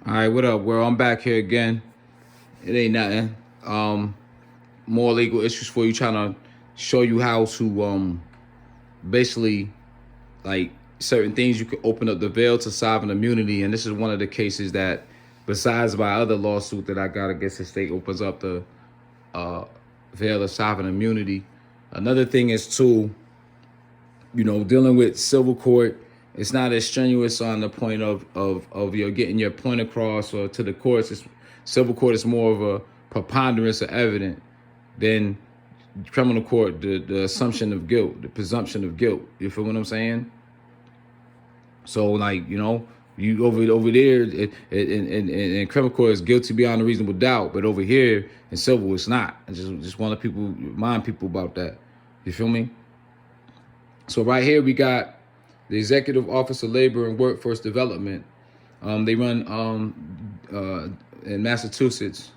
All right, what up, world? I'm back here again. It ain't nothing. More legal issues for you, trying to show you how to basically like certain things you can open up the veil to sovereign immunity, and this is one of the cases that, besides my other lawsuit that I got against the state, opens up the uh, veil of sovereign immunity. Another thing is too, dealing with civil court. It's not as strenuous on the point of your getting your point across or to the courts. Civil court is more of a preponderance of evidence than criminal court. The assumption of guilt, the presumption of guilt. You feel what I'm saying? So like you over there in criminal court is guilty beyond a reasonable doubt, but over here in civil it's not. I just want to remind people about that. You feel me? So right here we got the Executive Office of Labor and Workforce Development. They run in Massachusetts.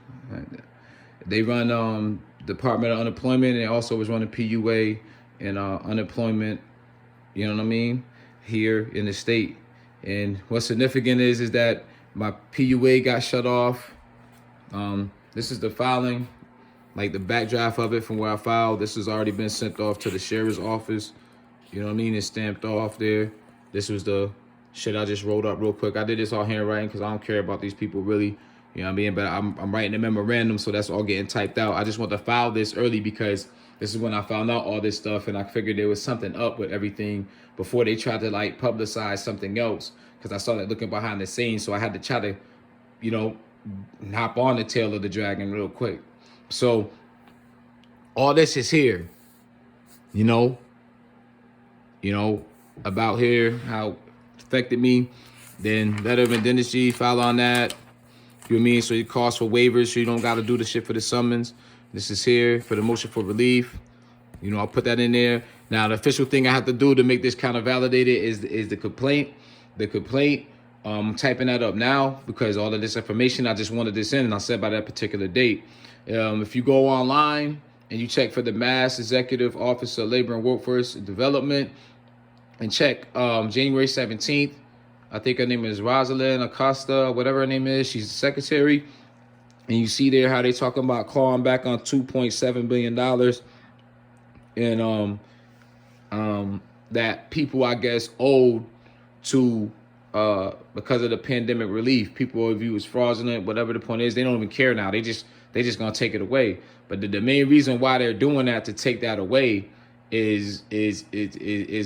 They run Department of Unemployment, and they also was running PUA and unemployment. You know what I mean? Here in the state. And what's significant is that my PUA got shut off. This is the filing, like the backdraft of it from where I filed. This has already been sent off to the sheriff's office. You know what I mean? It's stamped off there. This was the shit I just wrote up real quick. I did this all handwriting because I don't care about these people really. You know what I mean? But I'm writing a memorandum, so that's all getting typed out. I just want to file this early because this is when I found out all this stuff, and I figured there was something up with everything before they tried to like publicize something else, because I started looking behind the scenes. So I had to try to, hop on the tail of the dragon real quick. So all this is here, about here, how it affected me. Then letter of indemnity, file on that. You know what I mean? So it calls for waivers, so you don't got to do the shit for the summons. This is here for the motion for relief. I'll put that in there. Now, the official thing I have to do to make this kind of validated is the complaint. The complaint, I'm typing that up now because all of this information, I just wanted this in, and I said by that particular date. If you go online and you check for the Mass Executive Office of Labor and Workforce Development and check January 17th, I think her name is Rosalind Acosta, whatever her name is. She's the secretary. And you see there how they talking about clawing back on $2.7 billion. And that people, I guess, owed to because of the pandemic relief. People view as fraudulent, whatever the point is. They don't even care now. They just gonna take it away. But the main reason why they're doing that, to take that away, is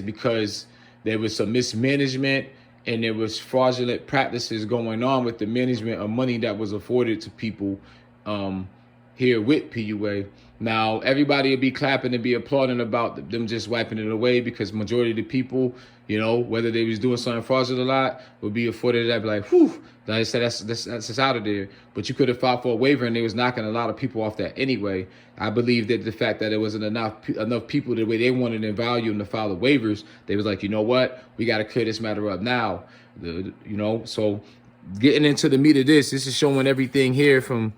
because there was some mismanagement and there was fraudulent practices going on with the management of money that was afforded to people here with PUA. Now, everybody would be clapping and be applauding about them just wiping it away, because majority of the people, whether they was doing something fraudulent or not, would be afforded that, be like, whew, like I said, that's out of there. But you could have filed for a waiver, and they was knocking a lot of people off that anyway. I believe that the fact that it wasn't enough people the way they wanted in value to file the waivers, they was like, you know what, we got to clear this matter up now. So getting into the meat of this is showing everything here from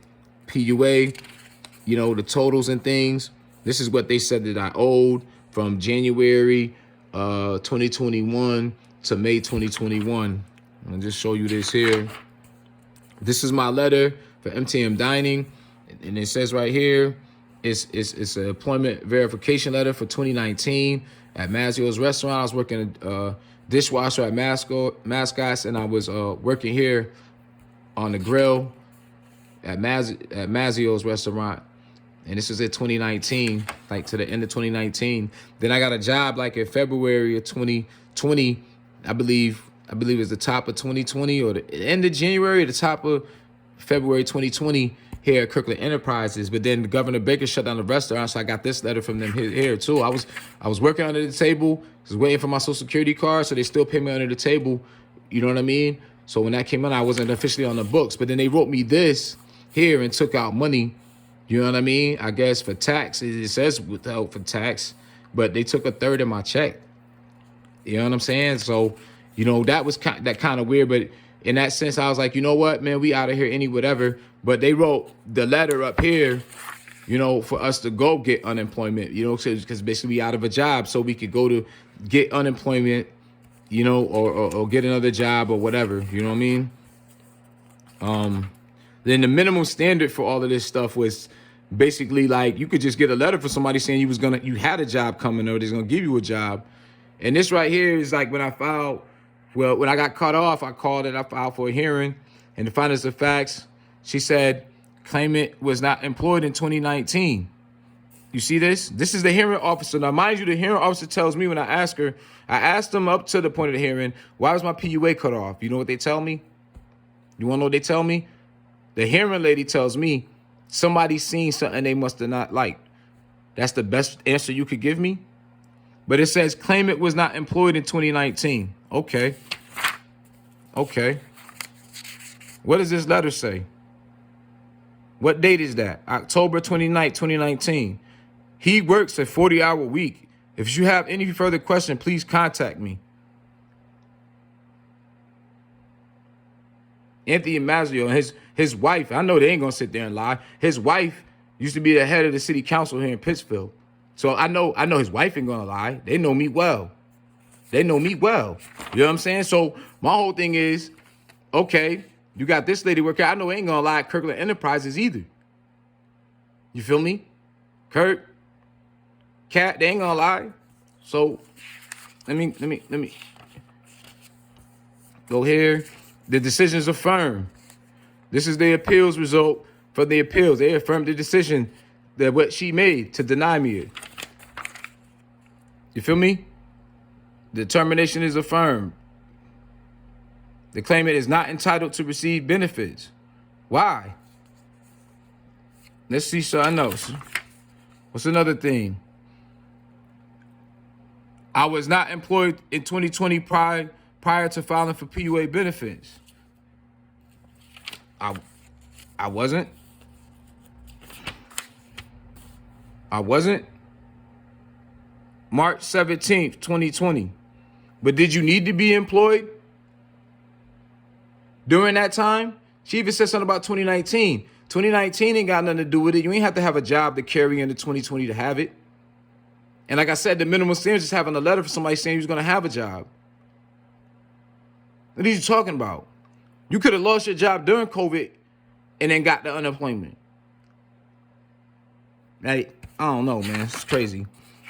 PUA, the totals and things. This is what they said that I owed from January 2021 to May 2021. I'll just show you this here. This is my letter for MTM Dining, and it says right here, it's an employment verification letter for 2019 at Mazzio's restaurant. I was working dishwasher at Mascots, and I was working here on the grill at Mazzio's restaurant. And this was at 2019, like to the end of 2019. Then I got a job like in February of 2020. I believe it's the top of 2020 or the end of January, the top of February 2020 here at Kirkland Enterprises. But then Governor Baker shut down the restaurant, so I got this letter from them here too. I was working under the table, was waiting for my Social Security card, so they still pay me under the table. You know what I mean? So when that came out, I wasn't officially on the books. But then they wrote me this here and took out money. You know what I mean? I guess for tax. It says withheld for tax, but they took a third of my check. You know what I'm saying? So, that was kind of weird. But in that sense, I was like, you know what, man, we out of here whatever. But they wrote the letter up here, for us to go get unemployment, because basically we out of a job, so we could go to get unemployment, or get another job or whatever. You know what I mean? Then the minimum standard for all of this stuff was basically like you could just get a letter from somebody saying you had a job coming or they're gonna give you a job. And this right here is like when I got cut off, I called and I filed for a hearing. And the findings of facts, she said, claimant was not employed in 2019. You see this? This is the hearing officer. Now, mind you, the hearing officer tells me when I asked them up to the point of the hearing, why was my PUA cut off? You know what they tell me? You want to know what they tell me? The hearing lady tells me somebody seen something they must have not liked. That's the best answer you could give me? But it says claimant was not employed in 2019. Okay. What does this letter say? What date is that? October 29th, 2019. He works a 40-hour week. If you have any further question, please contact me. Anthony Mazzio and his wife, I know they ain't gonna sit there and lie. His wife used to be the head of the city council here in Pittsfield. So I know his wife ain't gonna lie. They know me well. You know what I'm saying? So my whole thing is, okay, you got this lady working. I know ain't gonna lie at Kirkland Enterprises either. You feel me? Kirk, Cat, they ain't gonna lie. So let me go here. The decision's affirmed. This is the appeals result for the appeals. They affirmed the decision that what she made to deny me it. You feel me? The determination is affirmed. The claimant is not entitled to receive benefits. Why? Let's see so I know. What's another thing? I was not employed in 2020 prior to filing for PUA benefits. I wasn't. March 17th, 2020. But did you need to be employed during that time? She even said something about 2019. 2019 ain't got nothing to do with it. You ain't have to have a job to carry into 2020 to have it. And like I said, the minimum standard is having a letter from somebody saying you was going to have a job. What are you talking about? You could have lost your job during COVID and then got the unemployment. I don't know, man. It's crazy.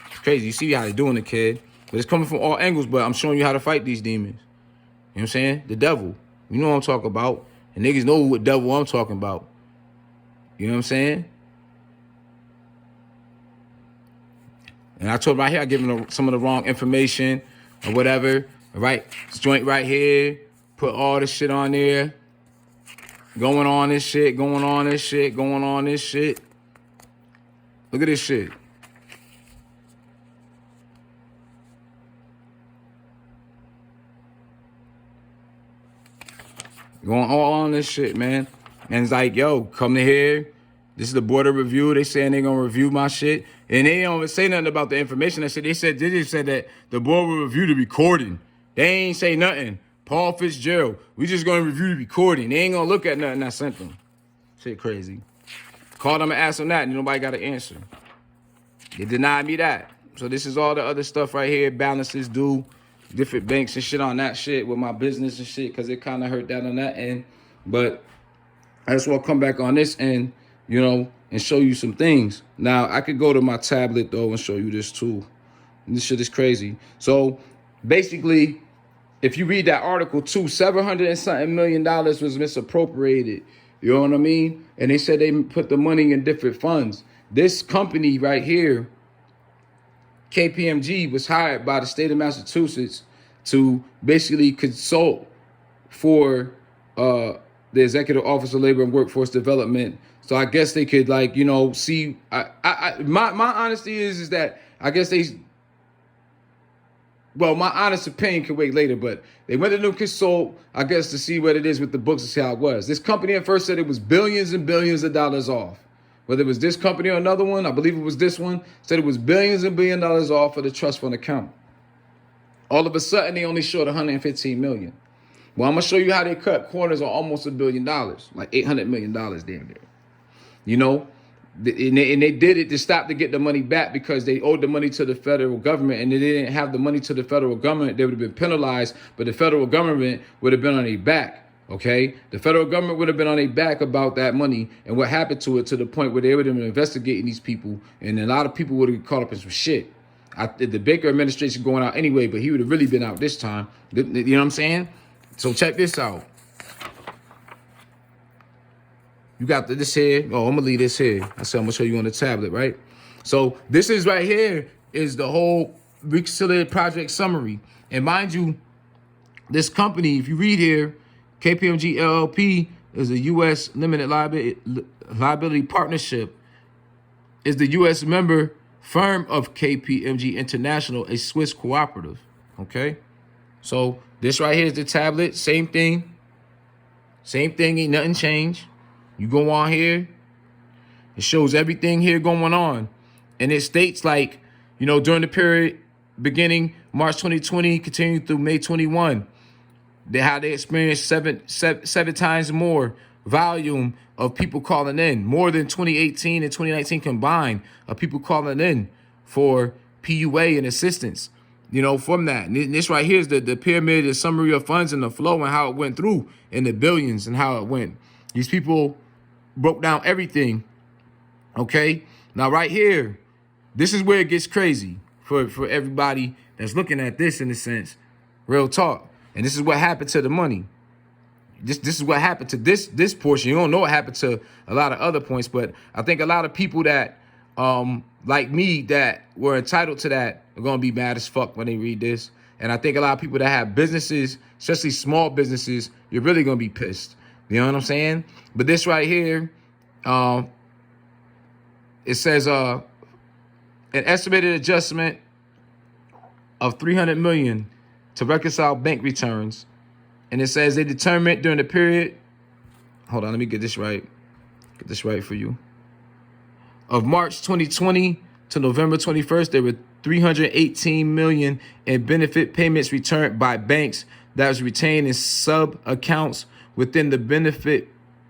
It's crazy. You see how they're doing it, kid. But it's coming from all angles, but I'm showing you how to fight these demons. You know what I'm saying? The devil. You know what I'm talking about. And niggas know what devil I'm talking about. You know what I'm saying? And I told him right here, I give him some of the wrong information or whatever. All right? This joint right here. Put all this shit on there. Going on this shit. Look at this shit. Going all on this shit, man. And it's like, yo, come to here. This is the board of review. They saying they gonna review my shit. And they don't even say nothing about the information. They just said that the board will review the recording. They ain't say nothing. Paul Fitzgerald, we just gonna review the recording. They ain't gonna look at nothing I sent them. Shit crazy. Called them and asked them that, and nobody got an answer. They denied me that. So this is all the other stuff right here. Balances due, different banks and shit on that shit with my business and shit, because it kind of hurt that on that end. But I just want to come back on this end, you know, and show you some things. Now, I could go to my tablet, though, and show you this, too. This shit is crazy. So, basically, if you read that article, too, $700 and something million was misappropriated. You know what I mean? And they said they put the money in different funds. This company right here, KPMG, was hired by the state of Massachusetts to basically consult for the Executive Office of Labor and Workforce Development. So I guess they could, like, you know, see. My honesty is that I guess my honest opinion can wait later, but they went to them consult, I guess, to see what it is with the books and see how it was. This company at first said it was billions and billions of dollars off. Whether it was this company or another one, I believe it was this one, said it was billions and billions of dollars off for the trust fund account. All of a sudden, they only showed $115 million. Well, I'm going to show you how they cut corners on almost $1 billion, like $800 million damn near. You know? And they did it to stop to get the money back because they owed the money to the federal government, and they didn't have the money to the federal government. They would have been penalized, but the federal government would have been on their back. Okay, the federal government would have been on their back about that money and what happened to it, to the point where they would have been investigating these people, and a lot of people would have been caught up in some shit. The Baker administration going out anyway, but he would have really been out this time. You know what I'm saying? So check this out. You got this here. Oh, I'm gonna leave this here. I said I'm gonna show you on the tablet, right? So this is right here is the whole Reconciliated project summary. And mind you, this company, if you read here, KPMG LLP is a U.S. limited liability partnership, is the U.S. member firm of KPMG International, a Swiss cooperative. Okay, so this right here is the tablet. Same thing. Same thing. Ain't nothing changed. You go on here. It shows everything here going on, and it states, like, you know, during the period beginning March 2020, continuing through May 21. They experienced seven times more volume of people calling in, more than 2018 and 2019 combined, of people calling in for PUA and assistance. You know, from that. And this right here is the pyramid, the summary of funds and the flow and how it went through, in the billions and how it went. These people broke down everything. Okay, now right here, this is where it gets crazy for everybody that's looking at this, in a sense, real talk. And this is what happened to the money. This is what happened to this portion. You don't know what happened to a lot of other points, but I think a lot of people that like me, that were entitled to that, are gonna be mad as fuck when they read this. And I think a lot of people that have businesses, especially small businesses, you're really gonna be pissed. You know what I'm saying? But this right here, it says an estimated adjustment of $300 million to reconcile bank returns. And it says they determined during the period, hold on, let me get this right. Get this right for you. Of March 2020 to November 21st, there were $318 million in benefit payments returned by banks that was retained in sub-accounts within the benefit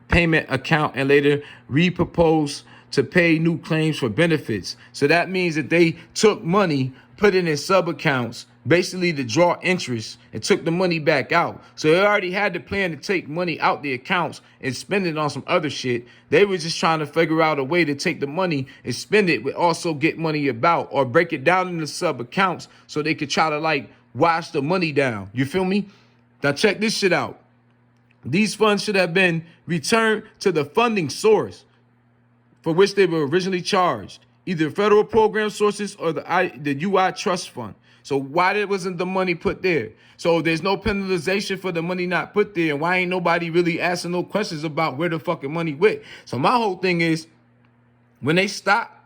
payment account and later reproposed to pay new claims for benefits. So that means that they took money, put it in sub-accounts, basically to draw interest, and took the money back out. So they already had the plan to take money out the accounts and spend it on some other shit. They were just trying to figure out a way to take the money and spend it, but also get money about, or break it down into sub-accounts so they could try to, like, wash the money down. You feel me? Now check this shit out. These funds should have been returned to the funding source for which they were originally charged, either federal program sources or the UI trust fund. So why wasn't the money put there? So there's no penalization for the money not put there, and why ain't nobody really asking no questions about where the fucking money went? So my whole thing is, when they stopped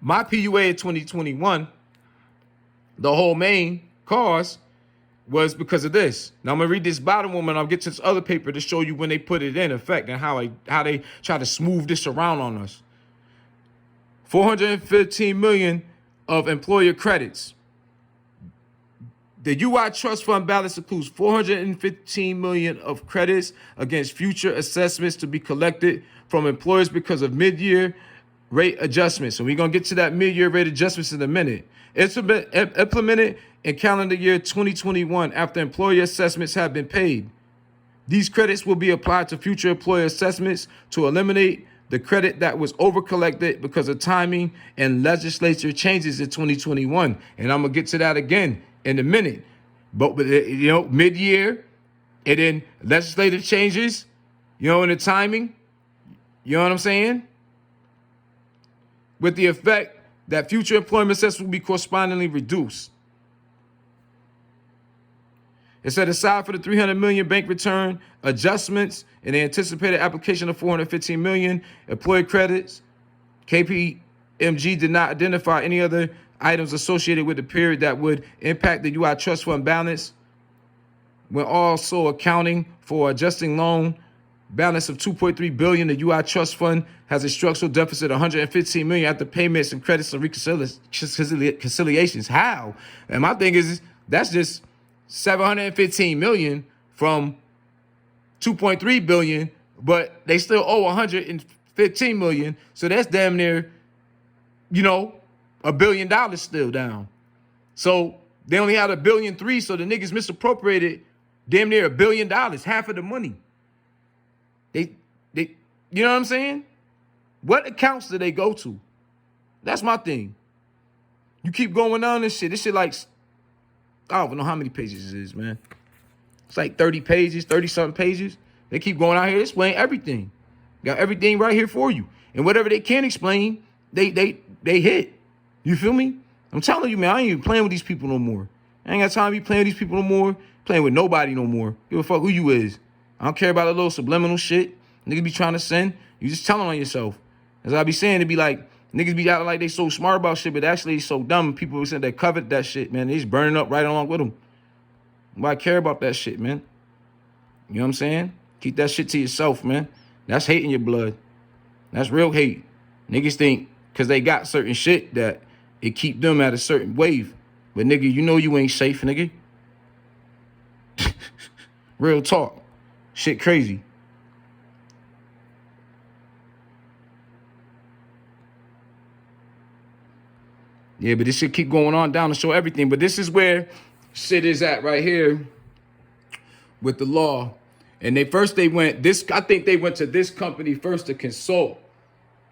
my PUA in 2021, the whole main cause was because of this. Now I'm gonna read this bottom one, and I'll get to this other paper to show you when they put it in effect and how they try to smooth this around on us. 415 million of employer credits. The UI trust fund balance includes 415 million of credits against future assessments to be collected from employers because of mid-year rate adjustments. So we're gonna get to that mid-year rate adjustments in a minute. It's implemented in calendar year 2021 after employer assessments have been paid. These credits will be applied to future employer assessments to eliminate the credit that was over-collected because of timing and legislature changes in 2021. And I'm going to get to that again in a minute. But you know, mid-year, and then legislative changes, you know, in the timing, you know what I'm saying? With the effect that future employment assessments will be correspondingly reduced. It said aside for the 300 million bank return adjustments and the anticipated application of 415 million employee credits, KPMG did not identify any other items associated with the period that would impact the UI trust fund balance, when also accounting for adjusting loan balance of 2.3 billion. The UI trust fund has a structural deficit of 115 million after payments and credits and reconciliations. How? And my thing is, that's just 715 million from 2.3 billion, but they still owe 115 million. So that's damn near, you know, $1 billion still down. So they only had $1.3 billion. So the niggas misappropriated damn near $1 billion, half of the money. they, you know what I'm saying? What accounts do they go to? That's my thing. You keep going on this shit. This shit like, I don't even know how many pages it is, man. It's like 30 pages, 30-something pages. They keep going out here explaining everything. Got everything right here for you. And whatever they can't explain, they hit. You feel me? I'm telling you, man, I ain't even playing with these people no more. I ain't got time to be playing with these people no more. Playing with nobody no more. Give a fuck who you is. I don't care about a little subliminal shit niggas be trying to send. You just telling on yourself. As I be saying, it be like, niggas be acting like they so smart about shit, but actually they so dumb. People be saying they covet that shit, man. They just burning up right along with them. Nobody care about that shit, man. You know what I'm saying? Keep that shit to yourself, man. That's hate in your blood. That's real hate. Niggas think because they got certain shit that it keep them at a certain wave. But nigga, you know you ain't safe, nigga. Real talk. Shit crazy. Yeah, but this shit keep going on down to show everything. But this is where shit is at right here with the law. And they went I think they went to this company first to consult.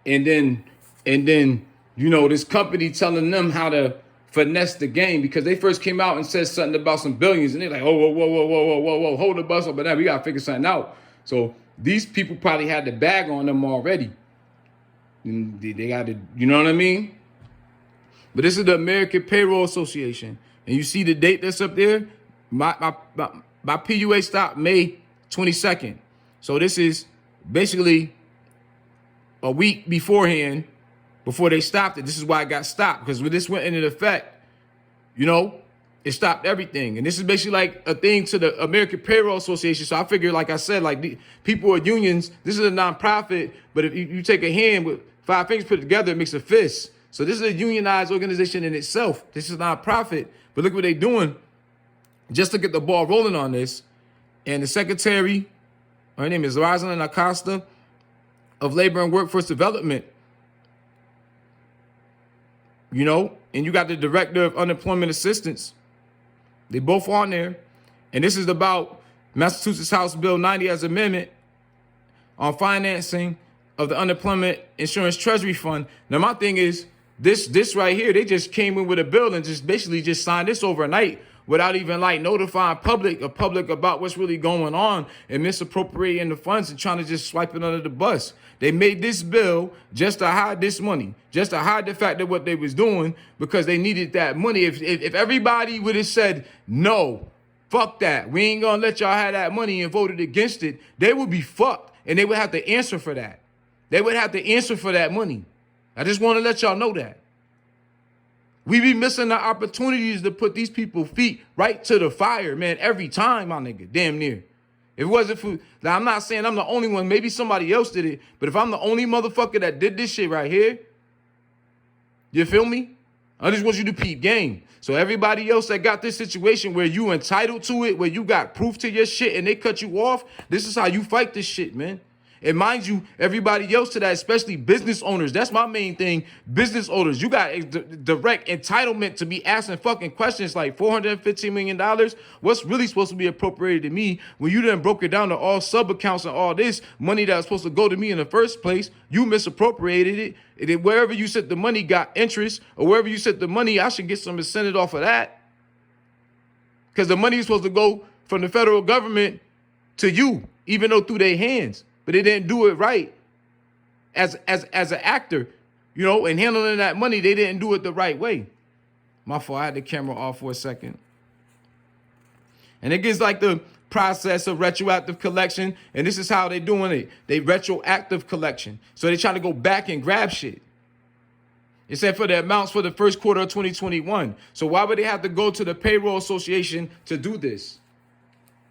And then, you know, this company telling them how to finesse the game, because they first came out and said something about some billions, and they're like, oh, whoa, hold the bus up, but now we gotta figure something out. So these people probably had the bag on them already. And they got to, you know what I mean? But this is the American Payroll Association. And you see the date that's up there? My PUA stopped May 22nd. So this is basically a week beforehand, before they stopped it. This is why it got stopped, because when this went into effect, you know, it stopped everything. And this is basically like a thing to the American Payroll Association. So I figure, like I said, like the people are unions. This is a nonprofit, but if you take a hand with 5 fingers put together, it makes a fist. So this is a unionized organization in itself. This is not a nonprofit, but look what they're doing just to get the ball rolling on this. And the secretary, her name is Rosalind Acosta, of Labor and Workforce Development, you know, and you got the director of unemployment assistance. They both on there. And this is about Massachusetts House Bill 90 as amendment on financing of the unemployment insurance treasury fund. Now, my thing is this right here, they just came in with a bill and just basically just signed this overnight without even like notifying public about what's really going on and misappropriating the funds and trying to just swipe it under the bus. They made this bill just to hide this money, just to hide the fact that what they was doing, because they needed that money. If everybody would have said, no, fuck that, we ain't gonna let y'all have that money, and voted against it, they would be fucked, and they would have to answer for that. They would have to answer for that money. I just want to let y'all know that. We be missing the opportunities to put these people's feet right to the fire, man, every time, my nigga, damn near. If it wasn't for, now I'm not saying I'm the only one, maybe somebody else did it, but if I'm the only motherfucker that did this shit right here, you feel me? I just want you to peep game. So everybody else that got this situation where you entitled to it, where you got proof to your shit and they cut you off, this is how you fight this shit, man. And mind you, everybody else to that, especially business owners, that's my main thing. Business owners, you got a direct entitlement to be asking fucking questions like $415 million. What's really supposed to be appropriated to me when you done broke it down to all sub accounts and all this money that was supposed to go to me in the first place? You misappropriated it. And then wherever you said the money got interest, or wherever you said the money, I should get some incentive off of that. Because the money is supposed to go from the federal government to you, even though through their hands. But they didn't do it right as an actor, you know, and handling that money, they didn't do it the right way. My fault, I had the camera off for a second. And it gets like the process of retroactive collection, and this is how they're doing it. They retroactive collection. So they try to go back and grab shit. It said for the amounts for the first quarter of 2021. So why would they have to go to the Payroll Association to do this?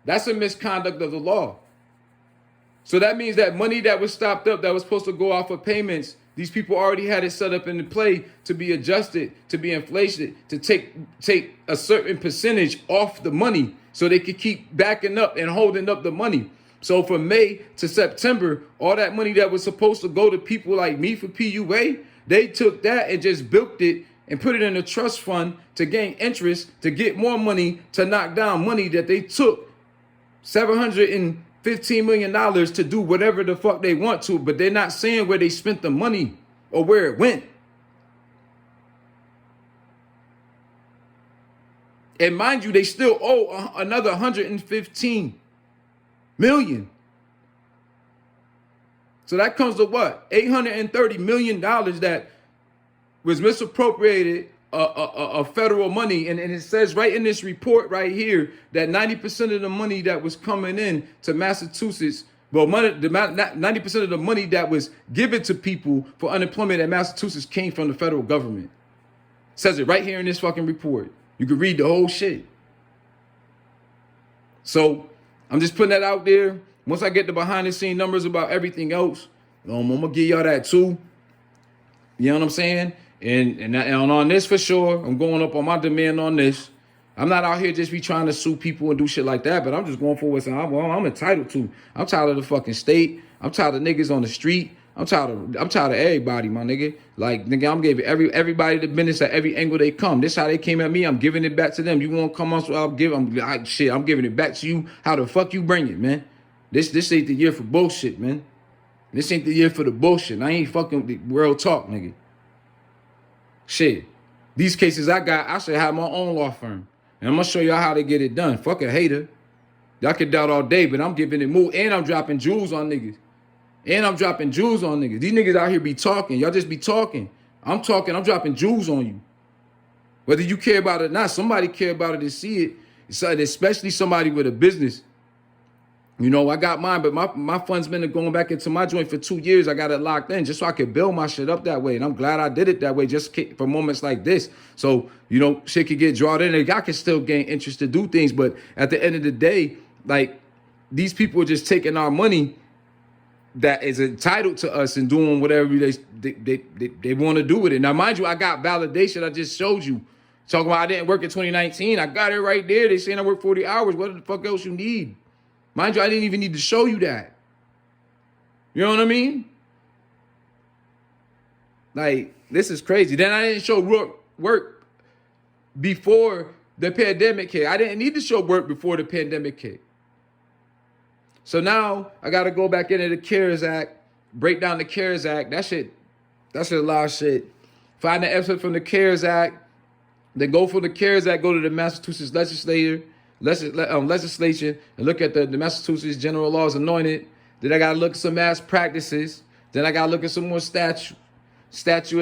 That's a misconduct of the law. So that means that money that was stopped up, that was supposed to go off of payments, these people already had it set up into play to be adjusted, to be inflated, to take a certain percentage off the money so they could keep backing up and holding up the money. So from May to September, all that money that was supposed to go to people like me for PUA, they took that and just bilked it and put it in a trust fund to gain interest, to get more money, to knock down money that they took $700 $15 million to do whatever the fuck they want to, but they're not saying where they spent the money or where it went. And mind you, they still owe another 115 million. So that comes to what? $830 million that was misappropriated of federal money. And it says right in this report right here that 90% of the money that was coming in to Massachusetts, well, 90% of the money that was given to people for unemployment at Massachusetts came from the federal government. It says it right here in this fucking report. You can read the whole shit. So I'm just putting that out there. Once I get the behind the scene numbers about everything else, I'm gonna give y'all that too. You know what I'm saying? And on this for sure, I'm going up on my demand on this. I'm not out here just be trying to sue people and do shit like that, but I'm just going for what I'm entitled to. I'm tired of the fucking state. I'm tired of niggas on the street. I'm tired of everybody, my nigga. Like, nigga, I'm giving everybody the business at every angle they come. This how they came at me. I'm giving it back to them. You won't come on, so I'm giving it back to you. How the fuck you bring it, man? This ain't the year for bullshit, man. This ain't the year for the bullshit. I ain't fucking real talk, nigga. Shit. These cases I should have my own law firm. And I'm gonna show y'all how to get it done. Fuck a hater. Y'all can doubt all day, but I'm giving it more. And I'm dropping jewels on niggas. These niggas out here be talking. Y'all just be talking. I'm talking. I'm dropping jewels on you. Whether you care about it or not, somebody care about it and see it. Especially somebody with a business. You know, I got mine, but my funds been going back into my joint for 2 years. I got it locked in just so I could build my shit up that way. And I'm glad I did it that way just for moments like this. So, you know, shit could get drawn in. I can still gain interest to do things. But at the end of the day, like, these people are just taking our money that is entitled to us and doing whatever they want to do with it. Now, mind you, I got validation. I just showed you. Talking about I didn't work in 2019. I got it right there. They saying I work 40 hours. What the fuck else you need? Mind you, I didn't even need to show you that. You know what I mean? Like, this is crazy. Then I didn't show work before the pandemic hit. I didn't need to show work before the pandemic hit. So now I got to go back into the CARES Act, break down the CARES Act. That shit a lot of shit. Find the episode from the CARES Act, then go for the CARES Act, go to the Massachusetts legislature and look at the Massachusetts general laws anointed. Then I got to look at some mass practices. Then I got to look at some more statute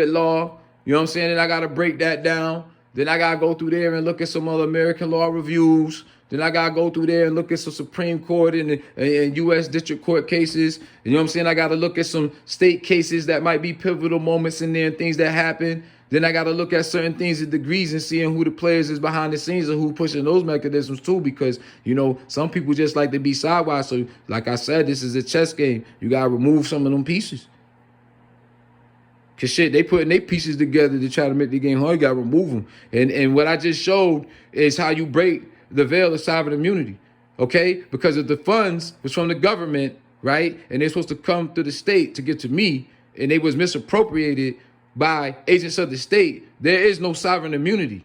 at law. You know what I'm saying? Then I got to break that down. Then I got to go through there and look at some other American law reviews. Then I got to go through there and look at some Supreme Court and U.S. District Court cases. You know what I'm saying? I got to look at some state cases that might be pivotal moments in there and things that happen. Then I got to look at certain things and degrees and seeing who the players is behind the scenes and who pushing those mechanisms too, because, you know, some people just like to be sidewise. So like I said, this is a chess game. You got to remove some of them pieces. Because shit, they putting their pieces together to try to make the game hard. You got to remove them. And what I just showed is how you break the veil of sovereign immunity, okay? Because if the funds was from the government, right, and they're supposed to come to the state to get to me, and they was misappropriated by agents of the state, there is no sovereign immunity.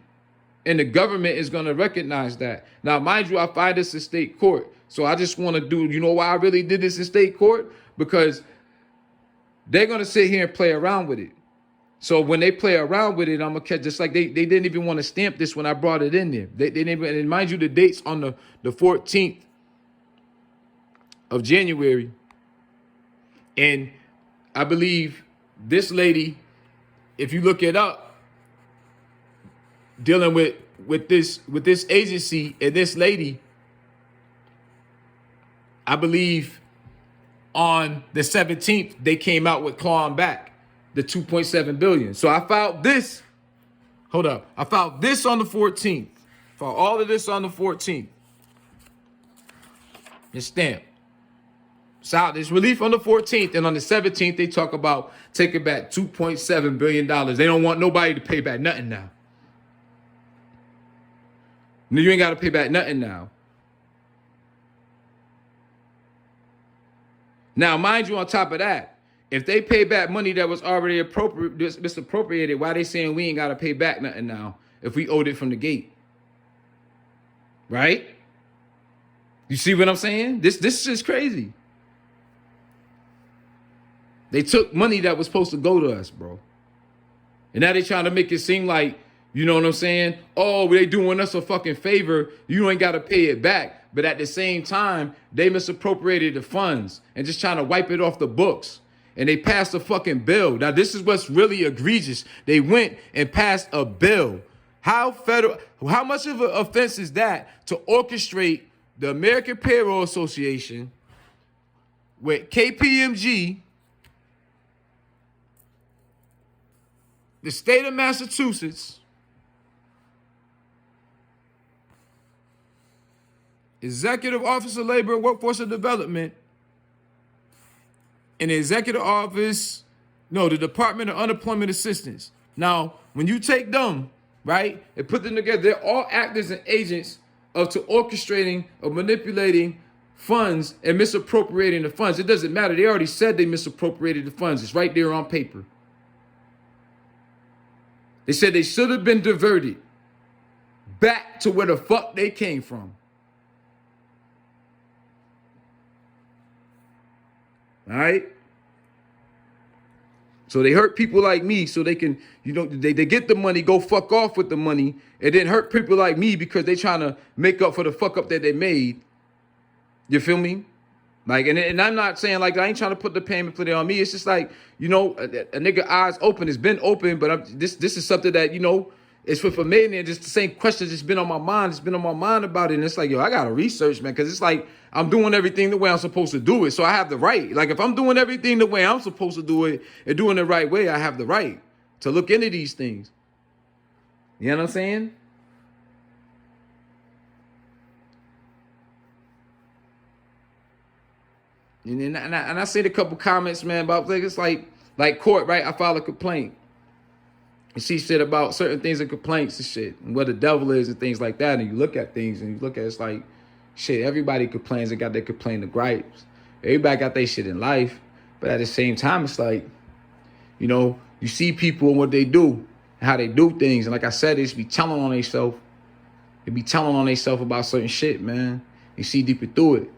And the government is going to recognize that. Now, mind you, I find this in state court. So I just want to do, you know why I really did this in state court? Because they're going to sit here and play around with it. So when they play around with it, I'm going to catch, just like they didn't even want to stamp this when I brought it in there. They didn't even, and mind you, the date's on the 14th of January. And I believe this lady, if you look it up, dealing with this agency and this lady, I believe on the 17th, they came out with clawing back the 2.7 billion. So I filed this. Hold up. I filed this on the 14th. Filed all of this on the 14th. It's stamped. So there's relief on the 14th, and on the 17th, they talk about taking back $2.7 billion. They don't want nobody to pay back nothing now. No, you ain't got to pay back nothing now. Now, mind you, on top of that, if they pay back money that was already misappropriated, why they saying we ain't got to pay back nothing now if we owed it from the gate? Right? You see what I'm saying? This is just crazy. They took money that was supposed to go to us, bro. And now they trying to make it seem like, you know what I'm saying? Oh, they doing us a fucking favor. You ain't got to pay it back. But at the same time, they misappropriated the funds and just trying to wipe it off the books. And they passed a fucking bill. Now, this is what's really egregious. They went and passed a bill. How much of an offense is that to orchestrate the American Payroll Association with KPMG, the state of Massachusetts, Executive Office of Labor and Workforce Development, and the Executive Office, no, the Department of Unemployment Assistance. Now, when you take them, right, and put them together, they're all actors and agents of to orchestrating or manipulating funds and misappropriating the funds. It doesn't matter. They already said they misappropriated the funds. It's right there on paper. They said they should have been diverted back to where the fuck they came from. All right? So they hurt people like me so they can, you know, they get the money, go fuck off with the money, and then hurt people like me because they trying to make up for the fuck up that they made. You feel me? Like, and I'm not saying like I ain't trying to put the payment for that on me. It's just like, you know, a nigga eyes open. It's been open, but this is something that, you know, it's for me, and just the same question that's been on my mind. It's been on my mind about it, and it's like, yo, I gotta research, man, because it's like I'm doing everything the way I'm supposed to do it, so I have the right. Like if I'm doing everything the way I'm supposed to do it and doing it the right way, I have the right to look into these things. You know what I'm saying? And I seen a couple comments, man, about like it's like court, right? I filed a complaint. And she said about certain things and complaints and shit, and what the devil is and things like that. And you look at things and you look at it's like, shit, everybody complains and got their complaint of gripes. Everybody got their shit in life. But at the same time, it's like, you know, you see people and what they do, and how they do things. And like I said, they just be telling on themselves. They be telling on themselves about certain shit, man. You see deeper through it.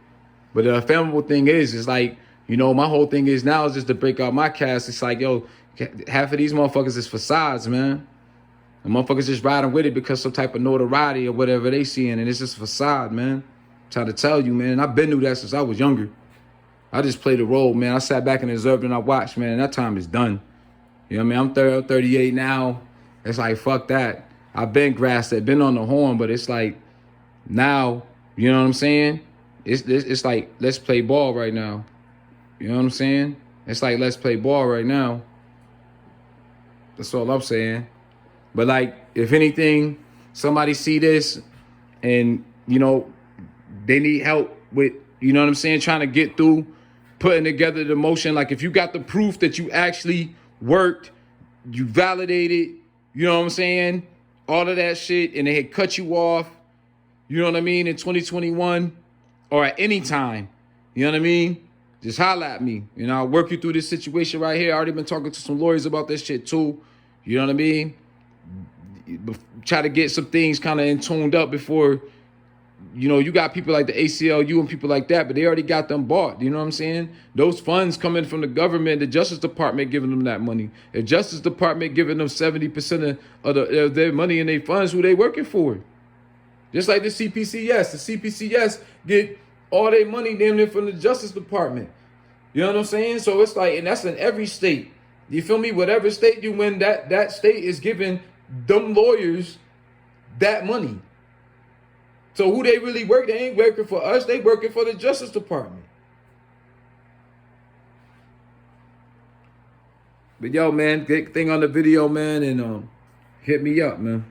But the ephemeral thing is like, you know, my whole thing is now is just to break out my cast. It's like, yo, half of these motherfuckers is facades, man. And motherfuckers just riding with it because some type of notoriety or whatever they seeing, and it's just a facade, man. I'm trying to tell you, man. I've been through that since I was younger. I just played a role, man. I sat back and observed and I watched, man, and that time is done. You know what I mean? I'm 38 now. It's like, fuck that. I've been grasped it, been on the horn, but it's like, now, you know what I'm saying? It's like, let's play ball right now. You know what I'm saying? It's like, let's play ball right now. That's all I'm saying. But like, if anything, somebody see this and, you know, they need help with, you know what I'm saying, trying to get through, putting together the motion. Like if you got the proof that you actually worked, you validated, you know what I'm saying, all of that shit, and they had cut you off, you know what I mean, in 2021 or at any time, you know what I mean? Just holler at me. You know, I'll work you through this situation right here. I already been talking to some lawyers about this shit too. You know what I mean? Try to get some things kind of in tuned up before, you know, you got people like the ACLU and people like that, but they already got them bought. You know what I'm saying? Those funds coming from the government, the Justice Department giving them that money. The Justice Department giving them 70% of their money and their funds, who they working for. Just like the CPCS. The CPCS get all their money damn near from the Justice Department. You know what I'm saying? So it's like, and that's in every state. You feel me? Whatever state you win, that state is giving them lawyers that money. So who they really work, they ain't working for us. They working for the Justice Department. But yo, man, good thing on the video, man, and hit me up, man.